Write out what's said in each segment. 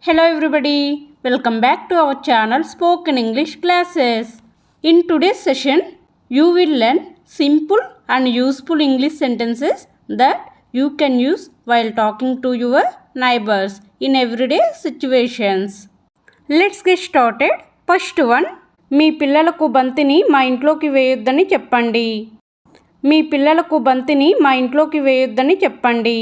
Hello everybody, welcome back to our channel Spoken English Classes. In today's session, you will learn simple and useful English sentences that you can use while talking to your neighbors in everyday situations. Let's get started. First one, మీ పిల్లలకు బంతిని మా ఇంట్లోకి వేయొద్దని చెప్పండి. మీ పిల్లలకు బంతిని మా ఇంట్లోకి వేయొద్దని చెప్పండి.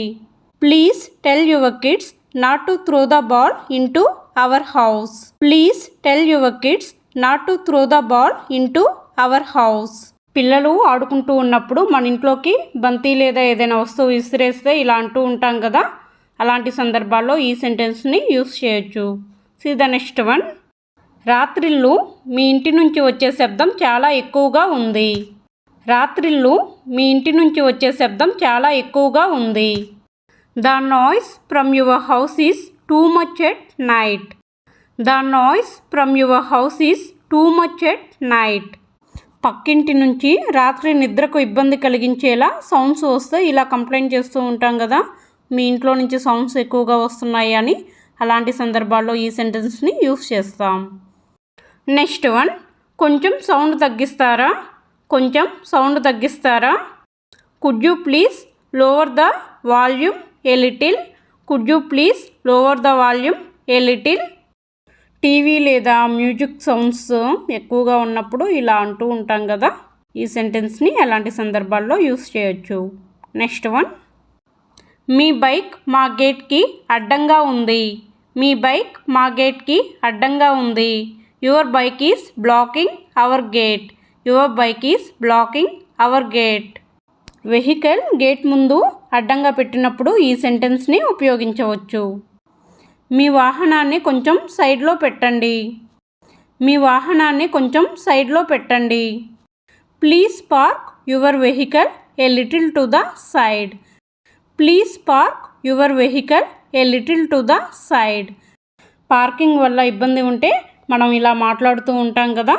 Please tell your kids not to throw the ball into our house. Please tell your kids not to throw the ball into our house. పిల్లలు ఆడుకుంటూ ఉన్నప్పుడు మన ఇంట్లోకి బంతి లేదా ఏదైనా వస్తువు విసిరేస్తే ఇలా అంటూ ఉంటాం కదా, అలాంటి సందర్భాల్లో ఈ సెంటెన్స్ని యూస్ చేయొచ్చు. See the next one. రాత్రిళ్ళు మీ ఇంటి నుంచి వచ్చే శబ్దం చాలా ఎక్కువగా ఉంది. రాత్రిళ్ళు మీ ఇంటి నుంచి వచ్చే శబ్దం చాలా ఎక్కువగా ఉంది. The noise from your house is too much at night. The noise from your house is too much at night. పక్కింటి నుంచి రాత్రి నిద్రకు ఇబ్బంది కలిగించేలా సౌండ్స్ వస్తే ఇలా కంప్లైంట్ చేస్తూ ఉంటాం కదా, మీ ఇంట్లో నుంచి సౌండ్స్ ఎక్కువగా వస్తున్నాయి అని. అలాంటి సందర్భాల్లో ఈ సెంటెన్స్ని యూస్ చేస్తాం. నెక్స్ట్ వన్, కొంచెం సౌండ్ తగ్గిస్తారా, కొంచెం సౌండ్ తగ్గిస్తారా. Could you please lower the volume a little. Could you please lower the volume a little. TV లేదా మ్యూజిక్ సౌండ్స్ ఎక్కువగా ఉన్నప్పుడు ఇలా అంటూ ఉంటాం కదా, ఈ సెంటెన్స్ని అలాంటి సందర్భాల్లో యూస్ చేయొచ్చు. నెక్స్ట్ వన్, మీ బైక్ మా గేట్కి అడ్డంగా ఉంది. మీ బైక్ మా గేట్కి అడ్డంగా ఉంది. Your bike is blocking our gate. Your bike is blocking our gate. Vehicle gate ముందు అడ్డంగా పెట్టినప్పుడు ఈ సెంటెన్స్ని ఉపయోగించవచ్చు. మీ వాహనాన్ని కొంచెం సైడ్లో పెట్టండి. మీ వాహనాన్ని కొంచెం సైడ్లో పెట్టండి. Please park your vehicle a little to the side. Please park your vehicle a little to the side. Parking వల్ల ఇబ్బంది ఉంటే మనం ఇలా మాట్లాడుతూ ఉంటాం కదా,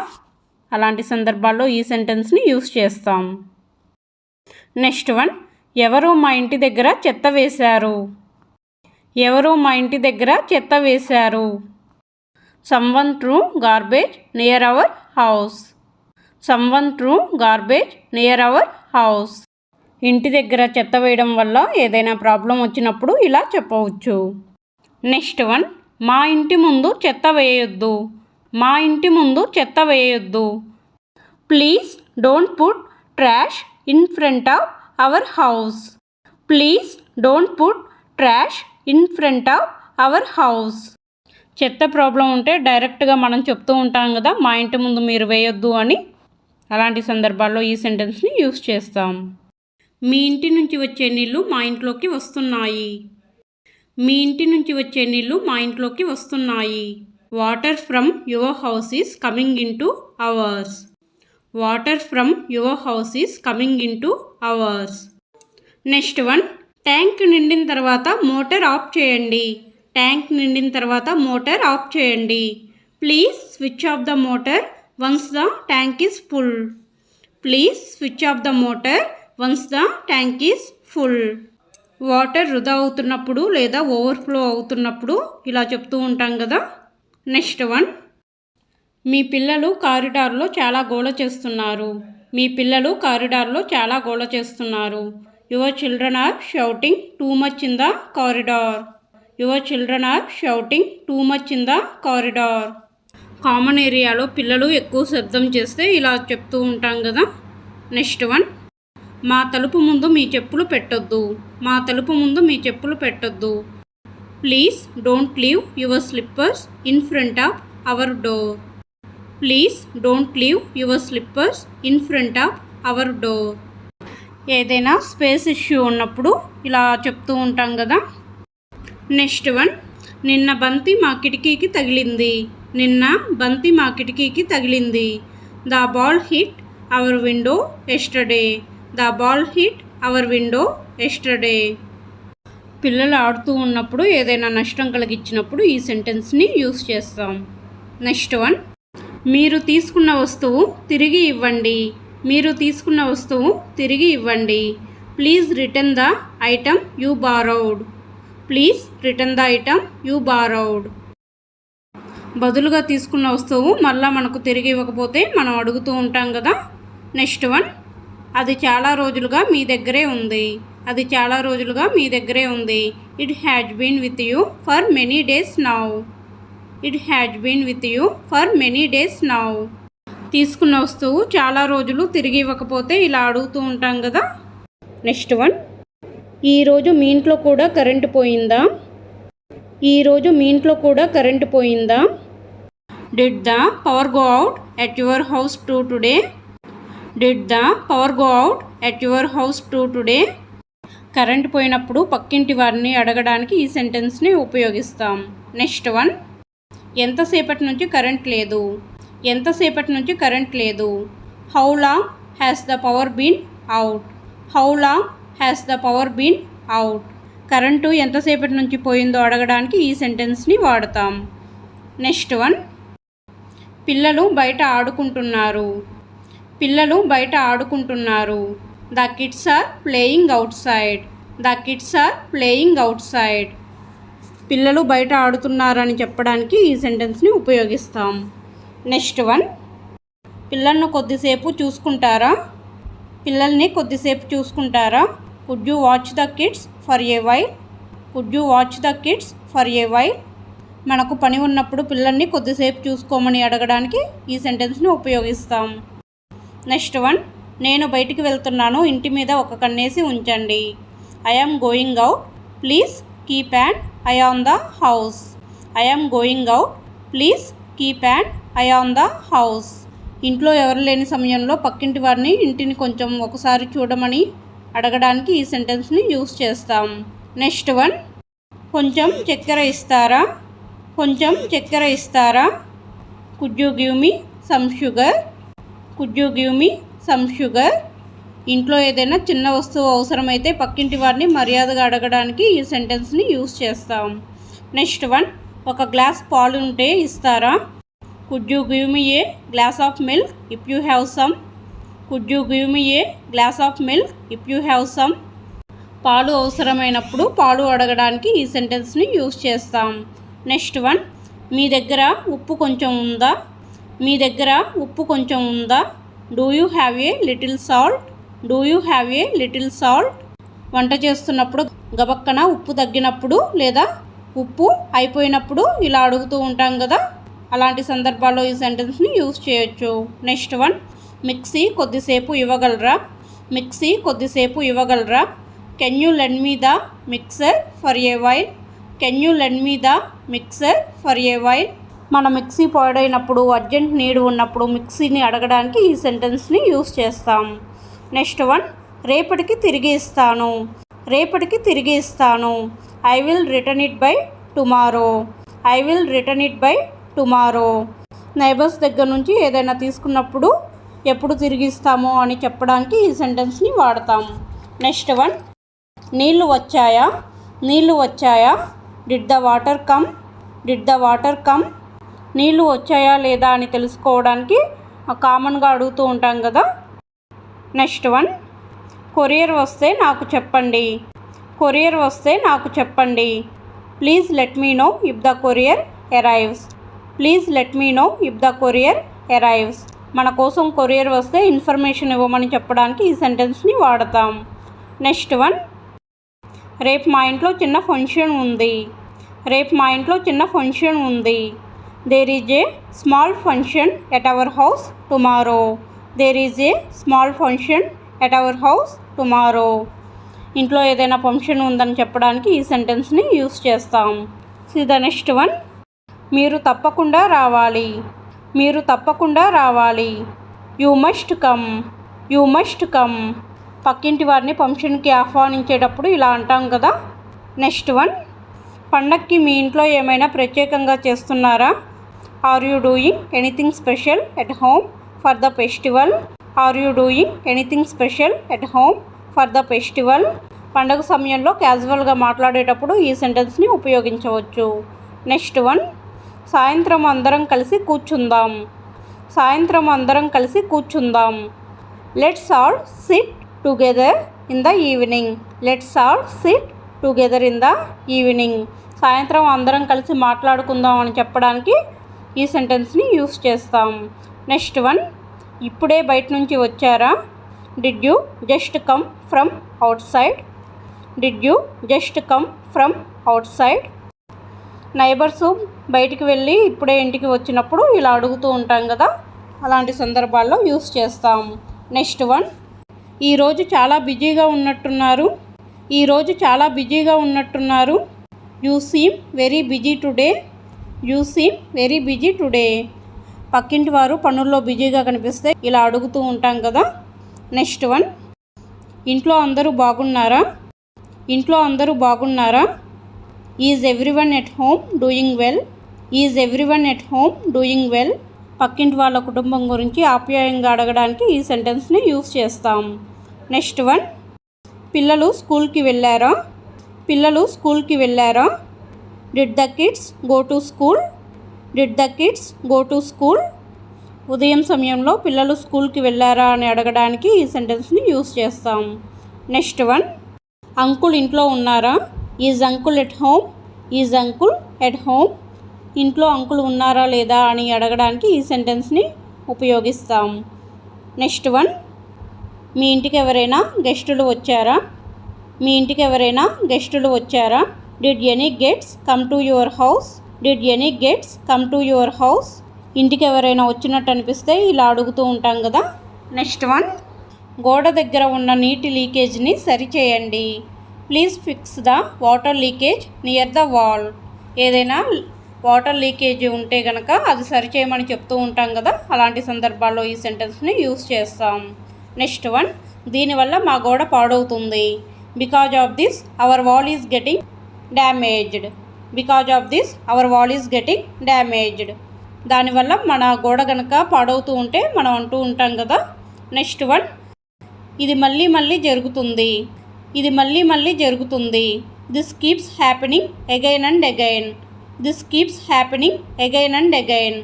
అలాంటి సందర్భాల్లో ఈ సెంటెన్స్ని యూస్ చేస్తాం. నెక్స్ట్ వన్, ఎవరు మా ఇంటి దగ్గర చెత్త వేశారు. ఎవరు మా ఇంటి దగ్గర చెత్త వేశారు. Someone through garbage near our house. Someone through garbage near our house. ఇంటి దగ్గర చెత్త వేయడం వల్ల ఏదైనా ప్రాబ్లం వచ్చినప్పుడు ఇలా చెప్పవచ్చు. నెక్స్ట్ వన్, మా ఇంటి ముందు చెత్త వేయొద్దు. మా ఇంటి ముందు చెత్త వేయొద్దు. Please don't put trash in front of our house. Please don't put trash in front of our house. చెత్త ప్రాబ్లం ఉంటే డైరెక్ట్గా మనం చెప్తూ ఉంటాం కదా, మా ఇంటి ముందు మీరు వేయొద్దు అని. అలాంటి సందర్భాల్లో ఈ సెంటెన్స్ని యూస్ చేస్తాం. మీ ఇంటి నుంచి వచ్చే నీళ్ళు మా ఇంట్లోకి వస్తున్నాయి. మీ ఇంటి నుంచి వచ్చే నీళ్ళు మా ఇంట్లోకి వస్తున్నాయి. Water from your house is coming in two hours. Water from your house is coming in two hours. Next one, tank నిండిన తర్వాత మోటార్ ఆఫ్ చేయండి. ట్యాంక్ నిండిన తర్వాత మోటార్ ఆఫ్ చేయండి. Please switch off the motor once the tank is full. Please switch off the motor once the tank is full. Water వృధా అవుతున్నప్పుడు లేదా overflow అవుతున్నప్పుడు ఇలా చెప్తూ ఉంటాం కదా. నెక్స్ట్ వన్, మీ పిల్లలు కారిడార్లో చాలా గోల చేస్తున్నారు. మీ పిల్లలు కారిడార్లో చాలా గోల చేస్తున్నారు. Your children are shouting too much in the corridor. Your children are shouting too much in the corridor. Common ఏరియాలో పిల్లలు ఎక్కువ శబ్దం చేస్తే ఇలా చెప్తూ ఉంటాం కదా. నెక్స్ట్ వన్, మా తలుపు ముందు మీ చెప్పులు పెట్టొద్దు. మా తలుపు ముందు మీ చెప్పులు పెట్టొద్దు. Please don't leave your slippers in front of our door. Please don't leave your slippers in front of our door. ఏదైనా స్పేస్ ఇష్యూ ఉన్నప్పుడు ఇలా చెప్తూ ఉంటాం కదా. నెక్స్ట్ వన్, నిన్న బంతి మా కిటికీకి తగిలింది. నిన్న బంతి మా కిటికీకి తగిలింది. The ball hit our window yesterday. The ball hit our window yesterday. పిల్లలు ఆడుతూ ఉన్నప్పుడు ఏదైనా నష్టం కలిగించినప్పుడు ఈ సెంటెన్స్ని యూస్ చేస్తాం. నెక్స్ట్ వన్, మీరు తీసుకున్న వస్తువు తిరిగి ఇవ్వండి. మీరు తీసుకున్న వస్తువు తిరిగి ఇవ్వండి. Please return the item you borrowed. Please return the item you borrowed. బదులుగా తీసుకున్న వస్తువు మళ్ళీ మనకు తిరిగి ఇవ్వకపోతే మనం అడుగుతూ ఉంటాం కదా. నెక్స్ట్ వన్, అది చాలా రోజులుగా మీ దగ్గరే ఉంది. అది చాలా రోజులుగా మీ దగ్గరే ఉంది. It has been with you for many days now. It has been with you for many days now. తీసుకున్న వస్తువు చాలా రోజులు తిరిగి ఇవ్వకపోతే ఇలా అడుగుతూ ఉంటాం కదా. నెక్స్ట్ వన్, ఈరోజు మీ ఇంట్లో కూడా కరెంటు పోయిందా. ఈరోజు మీ ఇంట్లో కూడా కరెంటు పోయిందా. Did the power go out at your house two today. Did the power go out at your house two today. Current పోయినప్పుడు పక్కింటి వారిని అడగడానికి ఈ సెంటెన్స్ని ఉపయోగిస్తాం. నెక్స్ట్ వన్, ఎంతసేపటి నుంచి కరెంట్ లేదు. ఎంతసేపటి నుంచి కరెంట్ లేదు. How long has the power been out. How long has the power been out. Current ఎంతసేపటి నుంచి పోయిందో అడగడానికి ఈ సెంటెన్స్ని వాడతాం. నెక్స్ట్ వన్, పిల్లలు బయట ఆడుకుంటున్నారు. పిల్లలు బయట ఆడుకుంటున్నారు. The kids are playing outside. The kids are playing outside. పిల్లలు బయట ఆడుతున్నారని చెప్పడానికి ఈ సెంటెన్స్ని ఉపయోగిస్తాం. నెక్స్ట్ వన్, పిల్లలను కొద్దిసేపు చూసుకుంటారా. పిల్లల్ని కొద్దిసేపు చూసుకుంటారా. Could you watch the kids for a while. Could you watch the kids for a while. మనకు పని ఉన్నప్పుడు పిల్లల్ని కొద్దిసేపు చూసుకోమని అడగడానికి ఈ సెంటెన్స్ని ఉపయోగిస్తాం. నెక్స్ట్ వన్, నేను బయటికి వెళ్తున్నాను, ఇంటి మీద ఒక కన్నేసి ఉంచండి. I am going out, please keep an I on the house. I am going out, please keep an I on the house. ఇంట్లో ఎవరు లేని సమయంలో పక్కింటి వారిని ఇంటిని కొంచెం ఒకసారి చూడమని అడగడానికి ఈ సెంటెన్స్ని యూస్ చేస్తాం. నెక్స్ట్ వన్, కొంచెం చక్కెర ఇస్తారా. కొంచెం చక్కెర ఇస్తారా. Could you give me some sugar. Could you give me some sugar. ఇంట్లో ఏదైనా చిన్న వస్తువు అవసరమైతే పక్కింటి వారిని మర్యాదగా అడగడానికి ఈ సెంటెన్స్ని యూస్ చేస్తాం. నెక్స్ట్ వన్, ఒక గ్లాస్ పాలు ఉంటే ఇస్తారా. Could you give me A glass of milk if you have some. Could you give me A glass of milk if you have some. పాలు అవసరమైనప్పుడు పాలు అడగడానికి ఈ సెంటెన్స్ని యూస్ చేస్తాం. నెక్స్ట్ వన్, మీ దగ్గర ఉప్పు కొంచెం ఉందా. మీ దగ్గర ఉప్పు కొంచెం ఉందా. Do you have a little salt. Do you have a little salt. వంట చేస్తున్నప్పుడు గబక్కన ఉప్పు తగ్గినప్పుడు లేదా ఉప్పు అయిపోయినప్పుడు ఇలా అడుగుతూ ఉంటాం కదా. అలాంటి సందర్భాల్లో ఈ సెంటెన్స్ని యూస్ చేయొచ్చు. నెక్స్ట్ వన్, మిక్సీ కొద్దిసేపు ఇవ్వగలరా. మిక్సీ కొద్దిసేపు ఇవ్వగలరా. Can you lend me the mixer for a while. Can you lend me the mixer for a while. మన మిక్సీ పాడైనప్పుడు అర్జెంట్ నీడ్ ఉన్నప్పుడు మిక్సీని అడగడానికి ఈ సెంటెన్స్ని యూస్ చేస్తాం. నెక్స్ట్ వన్, రేపటికి తిరిగి ఇస్తాను. రేపటికి తిరిగి ఇస్తాను. I will return it by tomorrow. I will return it by tomorrow. Neighbours దగ్గర నుంచి ఏదైనా తీసుకున్నప్పుడు ఎప్పుడు తిరిగి ఇస్తామో అని చెప్పడానికి ఈ సెంటెన్స్ని వాడతాం. నెక్స్ట్ వన్, నీళ్ళు వచ్చాయా. నీళ్ళు వచ్చాయా. Did the water come. Did the water come. నీళ్ళు వచ్చాయా లేదా అని తెలుసుకోవడానికి కామన్గా అడుగుతూ ఉంటాం కదా. నెక్స్ట్ వన్, కొరియర్ వస్తే నాకు చెప్పండి. కొరియర్ వస్తే నాకు చెప్పండి. Please let me know if the courier arrives. Please let me know if the courier arrives. మన కోసం కొరియర్ వస్తే ఇన్ఫర్మేషన్ ఇవ్వమని చెప్పడానికి ఈ సెంటెన్స్ని వాడతాం. నెక్స్ట్ వన్, రేపు మా ఇంట్లో చిన్న ఫంక్షన్ ఉంది. రేపు మా ఇంట్లో చిన్న ఫంక్షన్ ఉంది. There is a small function at our house tomorrow. There is a small function at our house tomorrow. ఇంట్లో ఏదైనా ఫంక్షన్ ఉందని చెప్పడానికి ఈ సెంటెన్స్ని యూస్ చేస్తాం. సి ద నెక్స్ట్ వన్, మీరు తప్పకుండా రావాలి. మీరు తప్పకుండా రావాలి. You must come. You must come. పక్కింటి వారిని ఫంక్షన్కి ఆహ్వానించేటప్పుడు ఇలా అంటాం కదా. నెక్స్ట్ వన్, పండక్కి మీ ఇంట్లో ఏమైనా ప్రత్యేకంగా చేస్తున్నారా. Are you doing anything special at home for the festival. Are you doing anything special at home for the festival. పండుగ సమయంలో క్యాజువల్గా మాట్లాడేటప్పుడు ఈ సెంటెన్స్ని ఉపయోగించవచ్చు. నెక్స్ట్ వన్, సాయంత్రం అందరం కలిసి కూర్చుందాం. సాయంత్రం అందరం కలిసి కూర్చుందాం. Let's all sit together in the evening. Let's all sit together in the evening. సాయంత్రం అందరం కలిసి మాట్లాడుకుందాం అని చెప్పడానికి ఈ సెంటెన్స్ని యూస్ చేస్తాం. నెక్స్ట్ వన్, ఇప్పుడే బయట నుంచి వచ్చారా? Did you just come from outside? Did you just come from outside? Neighbours బయటికి వెళ్ళి ఇప్పుడే ఇంటికి వచ్చినప్పుడు ఇలా అడుగుతూ ఉంటాం కదా, అలాంటి సందర్భాల్లో యూస్ చేస్తాం. నెక్స్ట్ వన్, ఈరోజు చాలా బిజీగా ఉన్నట్టున్నారు. ఈరోజు చాలా బిజీగా ఉన్నట్టున్నారు. You seem very busy today. You seem very busy today. పక్కింటి వారు పనుల్లో బిజీగా కనిపిస్తే ఇలా అడుగుతూ ఉంటాం కదా. నెక్స్ట్ వన్, ఇంట్లో అందరూ బాగున్నారా? ఇంట్లో అందరూ బాగున్నారా? Is everyone at home doing well? Is everyone at home doing well? పక్కింటి వాళ్ళ కుటుంబం గురించి ఆప్యాయంగా అడగడానికి ఈ సెంటెన్స్ని యూస్ చేస్తాం. నెక్స్ట్ వన్, పిల్లలు స్కూల్కి వెళ్ళారా? పిల్లలు స్కూల్కి వెళ్ళారా? Did the kids go to school? Did the kids go to school? ఉదయం సమయంలో పిల్లలు స్కూల్కి వెళ్ళారా అని అడగడానికి ఈ సెంటెన్స్ని యూస్ చేస్తాం. నెక్స్ట్ వన్, అంకుల్ ఇంట్లో ఉన్నారా? Is uncle at home? Is uncle at home? ఇంట్లో అంకుల్ ఉన్నారా లేదా అని అడగడానికి ఈ సెంటెన్స్ని ఉపయోగిస్తాం. నెక్స్ట్ వన్, మీ ఇంటికి ఎవరైనా గెస్టులు వచ్చారా? మీ ఇంటికి ఎవరైనా గెస్టులు వచ్చారా? Did any gets come to your house? Did any gets come to your house? ఇంటికి ఎవరైనా వచ్చినట్టు అనిపిస్తే ఇలా అడుగుతూ ఉంటాం కదా. నెక్స్ట్ వన్, గోడ దగ్గర ఉన్న నీటి లీకేజ్ని సరిచేయండి. Please fix the water leakage near the wall. ఏదైనా వాటర్ లీకేజ్ ఉంటే కనుక అది సరిచేయమని చెప్తూ ఉంటాం కదా, అలాంటి సందర్భాల్లో ఈ సెంటెన్స్ని యూస్ చేస్తాం. నెక్స్ట్ వన్, దీనివల్ల మా గోడ పాడవుతుంది. Because of this our wall is getting damaged. Because of this our wall is getting damaged. దానివల్ల మన గోడ కనుక పాడవుతూ ఉంటే మనం అంటూ ఉంటాం కదా. నెక్స్ట్ వన్, ఇది మళ్ళీ మళ్ళీ జరుగుతుంది. ఇది మళ్ళీ మళ్ళీ జరుగుతుంది. This keeps happening again and again. This keeps happening again and again.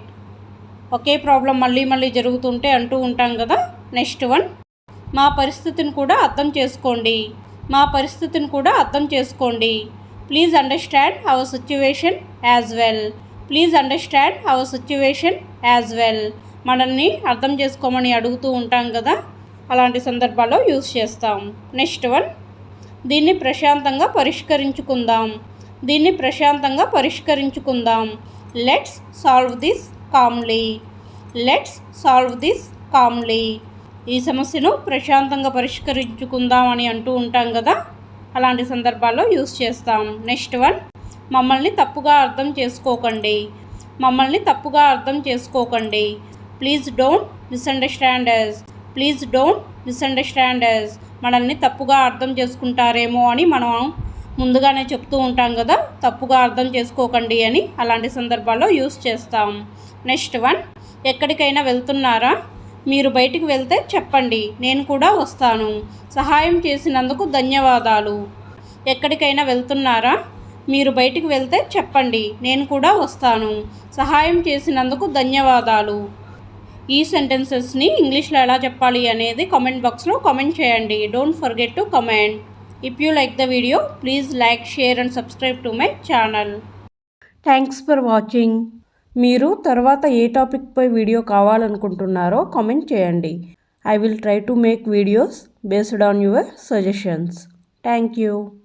Okay problem మళ్ళీ మళ్ళీ జరుగుతుంటే అంటూ ఉంటాం కదా. నెక్స్ట్ వన్, మా పరిస్థితిని కూడా అర్థం చేసుకోండి. మా పరిస్థితిని కూడా అర్థం చేసుకోండి. Please understand our situation as well. Please understand our situation as well. మనల్ని అర్థం చేసుకోమని అడుగుతూ ఉంటాం కదా, అలాంటి సందర్భాల్లో యూస్ చేస్తాం. నెక్స్ట్ వన్, దీన్ని ప్రశాంతంగా పరిష్కరించుకుందాం. దీన్ని ప్రశాంతంగా పరిష్కరించుకుందాం. Let's solve this calmly. Let's solve this calmly. ఈ సమస్యను ప్రశాంతంగా పరిష్కరించుకుందాం అని అంటూ ఉంటాం కదా, అలాంటి సందర్భాల్లో యూస్ చేస్తాం. నెక్స్ట్ వన్, మమ్మల్ని తప్పుగా అర్థం చేసుకోకండి. మమ్మల్ని తప్పుగా అర్థం చేసుకోకండి. Please don't misunderstand us. Please don't misunderstand us. మనల్ని తప్పుగా అర్థం చేసుకుంటారేమో అని మనం ముందుగానే చెప్తూ ఉంటాం కదా, తప్పుగా అర్థం చేసుకోకండి అని, అలాంటి సందర్భాల్లో యూస్ చేస్తాం. నెక్స్ట్ వన్, ఎక్కడికైనా వెళ్తున్నారా? మీరు బయటికి వెళ్తే చెప్పండి, నేను కూడా వస్తాను. సహాయం చేసినందుకు ధన్యవాదాలు. ఎక్కడికైనా వెళ్తున్నారా? మీరు బయటికి వెళ్తే చెప్పండి, నేను కూడా వస్తాను. సహాయం చేసినందుకు ధన్యవాదాలు. ఈ సెంటెన్సెస్ని ఇంగ్లీష్లో ఎలా చెప్పాలి అనేది కామెంట్ బాక్స్లో కామెంట్ చేయండి. Don't forget to comment. If you like the video please like, share and subscribe to my channel. Thanks for watching. మీరు తర్వాత ఏ టాపిక్పై వీడియో కావాలనుకుంటున్నారో కామెంట్ చేయండి. I will try to make videos based on your suggestions. Thank you.